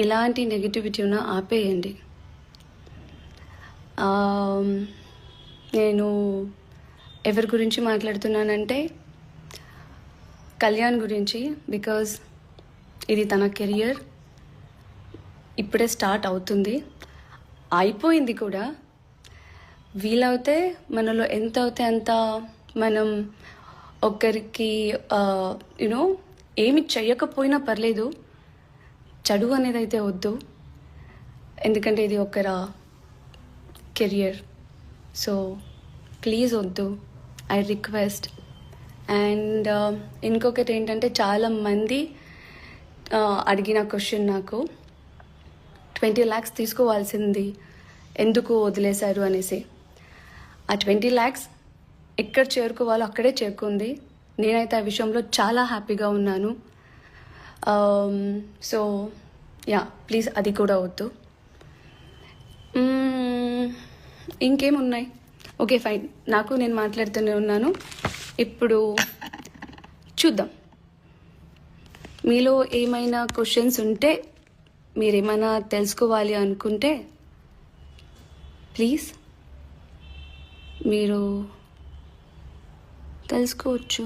ఇలాంటి నెగిటివిటీ ఉన్న ఆపేయండి. నేను ఎవరి గురించి మాట్లాడుతున్నానంటే కళ్యాణ్ గురించి. బికాజ్ ఇది తన కెరియర్ ఇప్పుడే స్టార్ట్ అవుతుంది, అయిపోయింది కూడా. వీలవుతే మనలో ఎంత అవుతే అంత మనం ఒకరికి యూనో ఏమి చెయ్యకపోయినా పర్లేదు, చదువు అనేది అయితే వద్దు. ఎందుకంటే ఇది ఒకర కెరియర్. సో ప్లీజ్ వద్దు, ఐ రిక్వెస్ట్. అండ్ ఇంకొకటి ఏంటంటే చాలామంది అడిగిన క్వశ్చన్ నాకు 20 lakhs తీసుకోవాల్సింది ఎందుకు వదిలేశారు అనేసి. ఆ 20 lakhs ఎక్కడ చేరుకోవాలో అక్కడే చేరుకుంది. నేనైతే ఆ విషయంలో చాలా హ్యాపీగా ఉన్నాను. సో యా, ప్లీజ్ అది కూడా వద్దు. ఇంకేమున్నాయి? ఓకే ఫైన్, నేను మాట్లాడుతూనే ఉన్నాను. ఇప్పుడు చూద్దాం, మీలో ఏమైనా క్వశ్చన్స్ ఉంటే, మీరేమైనా తెలుసుకోవాలి అనుకుంటే ప్లీజ్ మీరు తెలుసుకోవచ్చు.